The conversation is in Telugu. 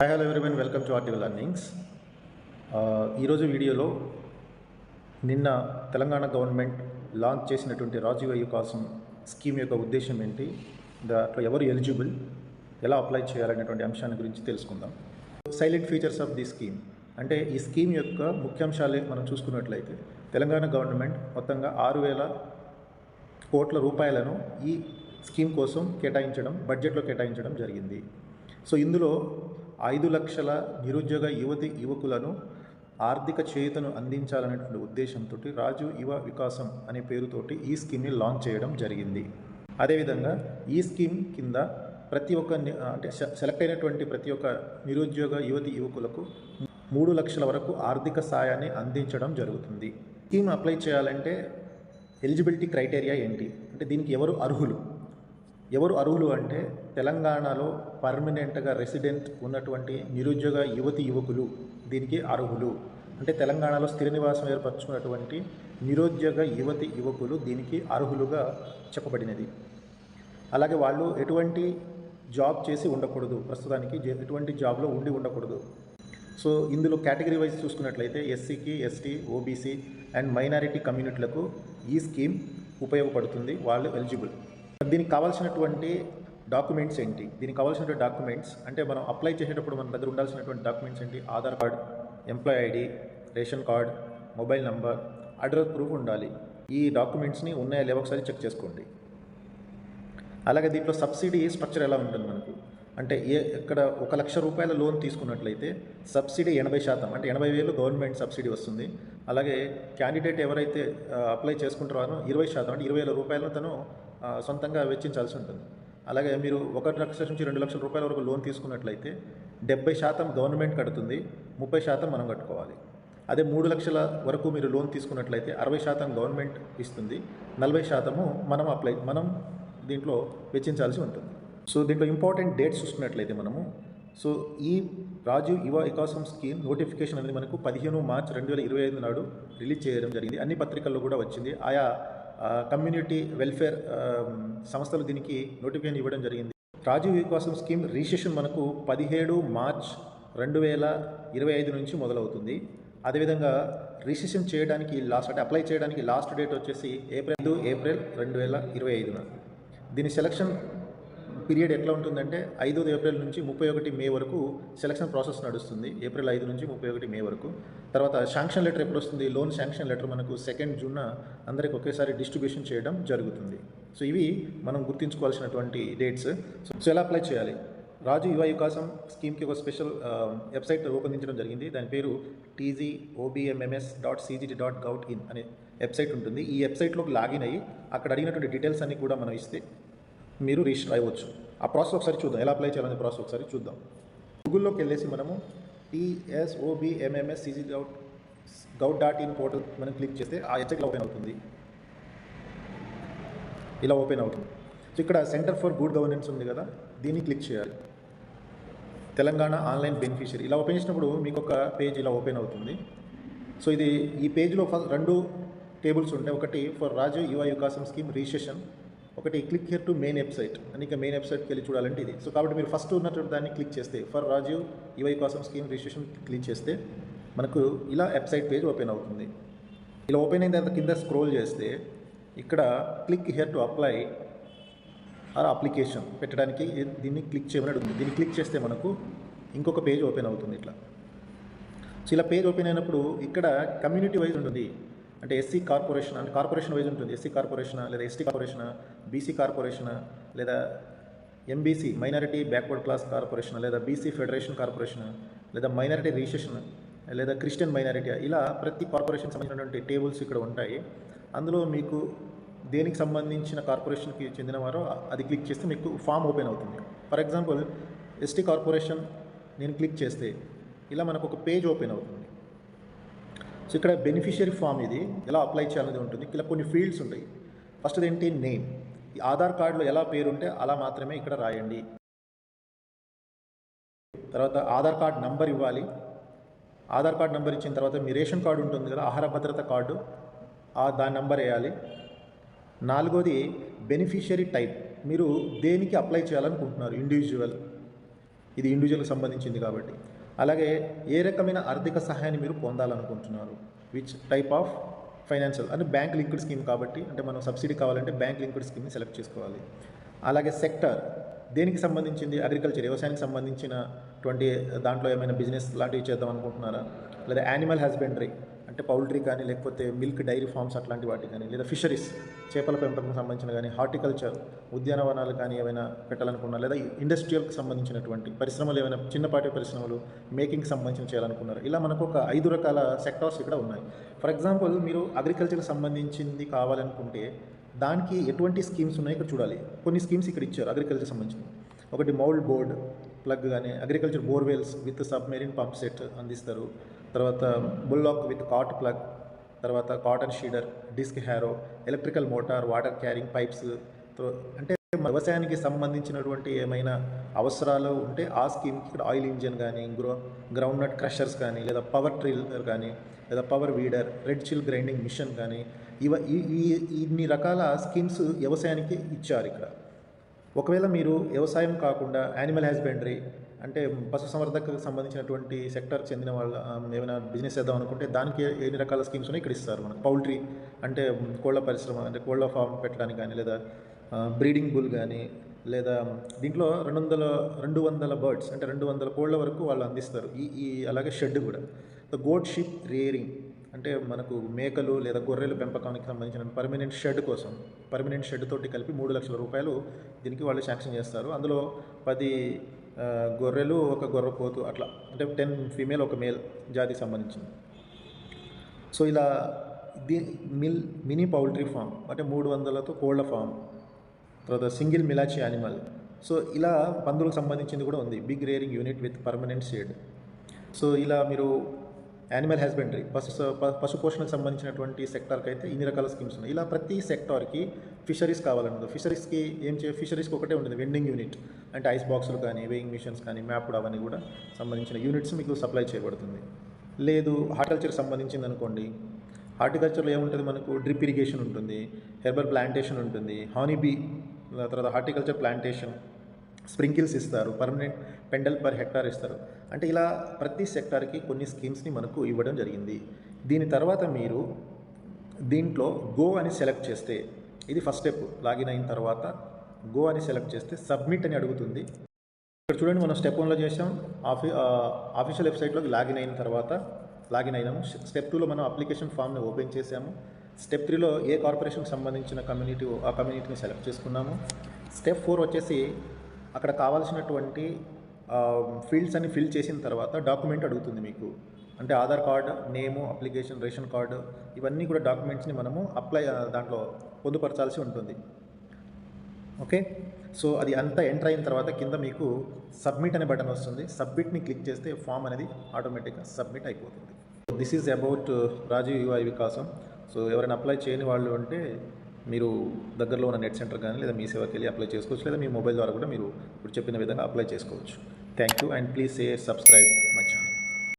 Hi hello everyone, welcome to article learnings. ఈరోజు వీడియోలో నిన్న తెలంగాణ గవర్నమెంట్ లాంచ్ చేసినటువంటి రాజీవ్ యువకాసం స్కీమ్ యొక్క ఉద్దేశం ఏంటి, దాంట్లో ఎవరు ఎలిజిబుల్, ఎలా అప్లై చేయాలనేటువంటి అంశాన్ని గురించి తెలుసుకుందాం. Silent features of the scheme అంటే ఈ స్కీమ్ యొక్క ముఖ్యాంశాలే మనం చూసుకున్నట్లయితే తెలంగాణ గవర్నమెంట్ మొత్తంగా 6,000 కోట్ల రూపాయలను ఈ స్కీమ్ కోసం బడ్జెట్లో కేటాయించడం జరిగింది. సో ఇందులో 5 లక్షల నిరుద్యోగ యువకులను ఆర్థిక చేయూతను అందించాలనేటువంటి ఉద్దేశంతో రాజీవ్ యువ వికాసం అనే పేరుతోటి ఈ స్కీమ్ని లాంచ్ చేయడం జరిగింది. అదేవిధంగా ఈ స్కీమ్ కింద ప్రతి ఒక్క సెలెక్ట్ అయినటువంటి ప్రతి ఒక్క నిరుద్యోగ యువకులకు 3 లక్షల వరకు ఆర్థిక సాయాన్ని అందించడం జరుగుతుంది. స్కీమ్ అప్లై చేయాలంటే ఎలిజిబిలిటీ క్రైటీరియా ఏంటి అంటే దీనికి ఎవరు అర్హులు అంటే తెలంగాణలో పర్మనెంట్గా రెసిడెంట్ ఉన్నటువంటి నిరుద్యోగ యువకులు దీనికి అర్హులు. అంటే తెలంగాణలో స్థిర నివాసం ఏర్పరచుకున్నటువంటి నిరుద్యోగ యువకులు దీనికి అర్హులుగా చెప్పబడినది. అలాగే వాళ్ళు ఎటువంటి జాబ్ చేసి ఉండకూడదు, ప్రస్తుతానికి ఎటువంటి జాబ్లో ఉండకూడదు. సో ఇందులో కేటగిరీ వైజ్ చూసుకున్నట్లయితే ఎస్సీకి, ఎస్టీ, ఓబీసీ అండ్ మైనారిటీ కమ్యూనిటీలకు ఈ స్కీమ్ ఉపయోగపడుతుంది, వాళ్ళు ఎలిజిబుల్. దీనికి కావాల్సినటువంటి డాక్యుమెంట్స్ ఏంటి? డాక్యుమెంట్స్ అంటే మనం అప్లై చేసేటప్పుడు మన దగ్గర ఉండాల్సినటువంటి డాక్యుమెంట్స్ ఏంటి? Aadhaar card, employee ID, ration card, mobile number, address proof ఉండాలి. ఈ డాక్యుమెంట్స్ని ఉన్నాయా లేవో ఒకసారి చెక్ చేసుకోండి. అలాగే దీంట్లో సబ్సిడీ స్ట్రక్చర్ ఎలా ఉంటుంది మనకు అంటే ఇక్కడ 1 లక్ష రూపాయల లోన్ తీసుకున్నట్లయితే సబ్సిడీ 80%, అంటే 80,000 గవర్నమెంట్ సబ్సిడీ వస్తుంది. అలాగే క్యాండిడేట్ ఎవరైతే అప్లై చేసుకుంటారో 20%, అంటే 20,000 రూపాయలను తను సొంతంగా వెచ్చించాల్సి ఉంటుంది. అలాగే మీరు 1 లక్ష నుంచి 2 లక్షల రూపాయల వరకు లోన్ తీసుకున్నట్లయితే 70% గవర్నమెంట్ కడుతుంది, 30% మనం కట్టుకోవాలి. అదే 3 లక్షల వరకు మీరు లోన్ తీసుకున్నట్లయితే 60% గవర్నమెంట్ ఇస్తుంది, 40% మనం దీంట్లో వెచ్చించాల్సి ఉంటుంది. సో దీంట్లో ఇంపార్టెంట్ డేట్స్ చూసుకున్నట్లయితే మనము ఈ రాజీవ్ యువ వికాసం స్కీమ్ నోటిఫికేషన్ అనేది మనకు 15 మార్చి 2025 నాడు రిలీజ్ చేయడం జరిగింది. అన్ని పత్రికల్లో కూడా వచ్చింది. ఆయా కమ్యూనిటీ వెల్ఫేర్ సంస్థలు దీనికి నోటిఫికేషన్ ఇవ్వడం జరిగింది. రాజీవ్ వికాసం స్కీమ్ రిజిస్ట్రేషన్ మనకు 17 మార్చ్ 2025 నుంచి మొదలవుతుంది. అదేవిధంగా రిజిస్ట్రేషన్ చేయడానికి అప్లై చేయడానికి లాస్ట్ డేట్ వచ్చేసి ఏప్రిల్ 2025. దీని సెలక్షన్ పీరియడ్ ఎట్లా ఉంటుందంటే 5 ఏప్రిల్ నుంచి 31 మే వరకు సెలక్షన్ ప్రాసెస్ నడుస్తుంది. ఏప్రిల్ 5 నుంచి 31 మే వరకు. తర్వాత శాంక్షన్ లెటర్ ఎప్పుడు వస్తుంది? లోన్ శాంక్షన్ లెటర్ మనకు 2 జూన్ అందరికి ఒకేసారి డిస్ట్రిబ్యూషన్ చేయడం జరుగుతుంది. సో ఇవి మనం గుర్తుంచుకోవాల్సినటువంటి డేట్స్. సో ఎలా అప్లై చేయాలి? రాజీవ్ యువ వికాసం స్కీమ్కి ఒక స్పెషల్ వెబ్సైట్ రూపొందించడం జరిగింది. దాని పేరు tgobms.cgt.gov.in అనే వెబ్సైట్ ఉంటుంది. ఈ వెబ్సైట్లోకి లాగిన్ అయ్యి అక్కడ అడిగినటువంటి డీటెయిల్స్ అన్ని కూడా మనం ఇస్తే మీరు రిజిస్టర్ అవ్వచ్చు. ఆ ప్రాసెస్ ఒకసారి చూద్దాం, ఎలా అప్లై చేయాలనే ప్రాసెస్ ఒకసారి చూద్దాం. గూగుల్లోకి వెళ్ళేసి మనము tsobmscg.gov.in పోర్టల్ మనం క్లిక్ చేస్తే ఆ వెబ్సైట్ ఓపెన్ అవుతుంది. ఇలా ఓపెన్ అవుతుంది. సో ఇక్కడ సెంటర్ ఫర్ గుడ్ గవర్నెన్స్ ఉంది కదా, దీన్ని క్లిక్ చేయాలి. తెలంగాణ ఆన్లైన్ బెనిఫిషియరీ ఇలా ఓపెన్ చేసినప్పుడు మీకు ఒక పేజ్ ఇలా ఓపెన్ అవుతుంది. సో ఈ పేజ్లో 2 టేబుల్స్ ఉంటాయి. ఒకటి ఫర్ రాజీవ్ యువ వికాసం స్కీమ్ రిజిస్ట్రేషన్, ఒకటి click here to main website అని. ఇక మెయిన్ వెబ్సైట్కి వెళ్ళి చూడాలంటే ఇది. సో కాబట్టి మీరు ఫస్ట్ ఉన్నటువంటి దాన్ని క్లిక్ చేస్తే ఫర్ రాజీవ్ యువ వికాసం స్కీమ్ రిజిస్ట్రేషన్ క్లిక్ చేస్తే మనకు ఇలా వెబ్సైట్ పేజ్ ఓపెన్ అవుతుంది. ఇలా ఓపెన్ అయిన తర్వాత కింద స్క్రోల్ చేస్తే ఇక్కడ click here to apply or application పెట్టడానికి దీన్ని క్లిక్ చేయమని ఉంది. దీన్ని క్లిక్ చేస్తే మనకు ఇంకొక పేజ్ ఓపెన్ అవుతుంది ఇట్లా. సో ఇలా పేజ్ ఓపెన్ అయినప్పుడు ఇక్కడ కమ్యూనిటీ వైజ్ ఉంటుంది. అంటే ఎస్సీ కార్పొరేషన్ అంటే కార్పొరేషన్ వైజ్ ఉంటుంది. ఎస్సీ కార్పొరేషనా లేదా ఎస్టీ కార్పొరేషనా, బీసీ కార్పొరేషనా లేదా MBC minority backward class corporation, లేదా బీసీ ఫెడరేషన్ కార్పొరేషన్, లేదా మైనారిటీ రిజిస్ట్రేషన్, లేదా క్రిస్టియన్ మైనారిటీ, ఇలా ప్రతి కార్పొరేషన్ సంబంధించినటువంటి టేబుల్స్ ఇక్కడ ఉంటాయి. అందులో మీకు దేనికి సంబంధించిన కార్పొరేషన్కి చెందినవారో అది క్లిక్ చేస్తే మీకు ఫామ్ ఓపెన్ అవుతుంది. ఫర్ ఎగ్జాంపుల్ ఎస్టీ కార్పొరేషన్ నేను క్లిక్ చేస్తే ఇలా మనకు ఒక పేజ్ ఓపెన్ అవుతుంది. సో ఇక్కడ బెనిఫిషియరీ ఫామ్ ఇది ఎలా అప్లై చేయాలనేది ఉంటుంది. ఇలా కొన్ని ఫీల్డ్స్ ఉంటాయి. ఫస్ట్ ఏంటి? నేమ్. ఈ ఆధార్ కార్డులో ఎలా పేరు ఉంటే అలా మాత్రమే ఇక్కడ రాయండి. తర్వాత ఆధార్ కార్డ్ నంబర్ ఇవ్వాలి. ఆధార్ కార్డ్ నంబర్ ఇచ్చిన తర్వాత మీ రేషన్ కార్డు ఉంటుంది కదా, ఆహార భద్రత కార్డు, దాని నంబర్ వేయాలి. 4వది బెనిఫిషియరీ టైప్. మీరు దేనికి అప్లై చేయాలనుకుంటున్నారు? ఇండివిజువల్, ఇది ఇండివిజువల్కి సంబంధించింది కాబట్టి. అలాగే ఏ రకమైన ఆర్థిక సహాయాన్ని మీరు పొందాలనుకుంటున్నారు, విచ్ టైప్ ఆఫ్ ఫైనాన్షియల్ అంటే బ్యాంక్ లింక్డ్ స్కీమ్ కాబట్టి, అంటే మనం సబ్సిడీ కావాలంటే బ్యాంక్ లింక్డ్ స్కీమ్ని సెలెక్ట్ చేసుకోవాలి. అలాగే సెక్టర్ దేనికి సంబంధించింది, అగ్రికల్చర్ వ్యవసాయానికి సంబంధించినటువంటి దాంట్లో ఏమైనా బిజినెస్ లాంటివి చేద్దాం అనుకుంటున్నారా, లేదా యానిమల్ హస్బెండరీ అంటే పౌల్ట్రీ కానీ, లేకపోతే మిల్క్ డైరీ ఫార్మ్స్ అట్లాంటి వాటి కానీ, లేదా ఫిషరీస్ చేపల పెంపకం సంబంధించిన కానీ, హార్టికల్చర్ ఉద్యానవనాలు కానీ ఏమైనా పెట్టాలనుకున్నారు, లేదా ఇండస్ట్రియల్కి సంబంధించినటువంటి పరిశ్రమలు ఏమైనా చిన్నపాటి పరిశ్రమలు మేకింగ్కి సంబంధించిన చేయాలనుకున్నారు. ఇలా మనకు ఒక 5 రకాల సెక్టార్స్ ఇక్కడ ఉన్నాయి. ఫర్ ఎగ్జాంపుల్ మీరు అగ్రికల్చర్కి సంబంధించింది కావాలనుకుంటే దానికి ఎటువంటి స్కీమ్స్ ఉన్నాయి ఇక్కడ చూడాలి. కొన్ని స్కీమ్స్ ఇక్కడ ఇచ్చారు అగ్రికల్చర్ సంబంధించింది. ఒకటి మౌల్డ్ బోర్డ్ ప్లగ్ కానీ, agriculture borewells with submarine pump set అందిస్తారు. తర్వాత బుల్లాక్ విత్ కాట్ ప్లగ్, తర్వాత cotton seeder, disc harrow, electrical motor, water carrying pipes. అంటే వ్యవసాయానికి సంబంధించినటువంటి ఏమైనా అవసరాలు ఉంటే ఆ స్కీమ్కి ఇక్కడ ఆయిల్ ఇంజన్ కానీ, గ్రౌండ్ నట్ క్రషర్స్ కానీ, లేదా పవర్ ట్రిల్లర్ కానీ, లేదా power weeder, red chilli grinding machine కానీ, ఇన్ని రకాల స్కీమ్స్ వ్యవసాయానికి ఇచ్చారు ఇక్కడ. ఒకవేళ మీరు వ్యవసాయం కాకుండా యానిమల్ హస్బెండరీ అంటే పశుసంవర్ధకకు సంబంధించినటువంటి సెక్టర్కి చెందిన వాళ్ళ ఏమైనా బిజినెస్ చేద్దాం అనుకుంటే దానికి ఎన్ని రకాల స్కీమ్స్ ఉన్నాయి ఇక్కడ ఇస్తారు. మనకు పౌల్ట్రీ అంటే కోళ్ళ పరిశ్రమ అంటే కోళ్ళ ఫామ్ పెట్టడానికి కానీ, లేదా బ్రీడింగ్ బుల్ కానీ, లేదా దీంట్లో 200 బర్డ్స్ అంటే 200 కోళ్ళ వరకు వాళ్ళు అందిస్తారు. అలాగే షెడ్ కూడా. గోట్ షిప్ రేరింగ్ అంటే మనకు మేకలు లేదా గొర్రెల పెంపకానికి సంబంధించిన పర్మనెంట్ షెడ్ తోటి కలిపి 3 లక్షల రూపాయలు దీనికి వాళ్ళు శాంక్షన్ చేస్తారు. అందులో 10 గొర్రెలు, ఒక గొర్రెపోతు అట్లా, అంటే 10 ఫీమేల్, ఒక మేల్ జాతికి సంబంధించింది. సో ఇలా మినీ పౌల్ట్రీ ఫామ్ అంటే 300తో కోళ్ళ ఫామ్, తర్వాత సింగిల్ మిలాచి యానిమల్. సో ఇలా పందులకు సంబంధించింది కూడా ఉంది, pig rearing unit with permanent shed. So ఇలా మీరు యానిమల్ హస్బెండరీ పశు పోషణకు సంబంధించినటువంటి సెక్టార్కి అయితే ఇన్ని రకాల స్కీమ్స్ ఉన్నాయి. ఇలా ప్రతి సెక్టార్కి ఫిషరీస్ కావాలన్నది, ఫిషరీస్కి ఫిషరీస్కి ఒకటే ఉంటుంది వెండింగ్ యూనిట్, అంటే ఐస్ బాక్సులు కానీ, వేయింగ్ మిషన్స్ కానీ, మ్యాప్డ్ అవన్నీ కూడా సంబంధించిన యూనిట్స్ మీకు సప్లై చేయబడుతుంది. లేదు హార్టికల్చర్కి సంబంధించింది అనుకోండి, హార్టికల్చర్లో ఏముంటుంది, మనకు డ్రిప్ ఇరిగేషన్ ఉంటుంది, హెర్బల్ ప్లాంటేషన్ ఉంటుంది, హానీ బీ, తర్వాత హార్టికల్చర్ ప్లాంటేషన్, స్ప్రింకిల్స్ ఇస్తారు, పర్మనెంట్ పెండల్ పర్ హెక్టార్ ఇస్తారు. అంటే ఇలా ప్రతి సెక్టార్కి కొన్ని స్కీమ్స్ని మనకు ఇవ్వడం జరిగింది. దీని తర్వాత మీరు దీంట్లో గో అని సెలెక్ట్ చేస్తే, ఇది ఫస్ట్ స్టెప్. లాగిన్ అయిన తర్వాత గో అని సెలెక్ట్ చేస్తే సబ్మిట్ అని అడుగుతుంది. ఇక్కడ చూడండి, మనం స్టెప్ 1లో చేసాం, ఆఫీషియల్ వెబ్సైట్లోకి లాగిన్ అయినాము. స్టెప్ 2లో మనం అప్లికేషన్ ఫామ్ని ఓపెన్ చేసాము. స్టెప్ 3లో ఏ కార్పొరేషన్కి సంబంధించిన ఆ కమ్యూనిటీని సెలెక్ట్ చేసుకున్నాము. స్టెప్ 4 వచ్చేసి అక్కడ కావాల్సినటువంటి ఫీల్డ్స్ అన్ని ఫిల్ చేసిన తర్వాత డాక్యుమెంట్ అడుగుతుంది మీకు, అంటే ఆధార్ కార్డు, నేము, అప్లికేషన్, రేషన్ కార్డు, ఇవన్నీ కూడా డాక్యుమెంట్స్ని మనము దాంట్లో పొందుపరచాల్సి ఉంటుంది. ఓకే, సో అది అంతా ఎంటర్ అయిన తర్వాత కింద మీకు సబ్మిట్ అనే బటన్ వస్తుంది. సబ్మిట్ని క్లిక్ చేస్తే ఫామ్ అనేది ఆటోమేటిక్గా సబ్మిట్ అయిపోతుంది. దిస్ ఈజ్ అబౌట్ రాజీవ్ యువ వికాసం. సో ఎవరైనా అప్లై చేయని వాళ్ళు అంటే మీరు దగ్గరలో ఉన్న నెట్ సెంటర్ కానీ, లేదా మీ సేవకి వెళ్ళి అప్లై చేసుకోవచ్చు, లేదా మీ మొబైల్ ద్వారా కూడా మీరు ఇప్పుడు చెప్పిన విధంగా అప్లై చేసుకోవచ్చు. Thank you, and please subscribe my channel.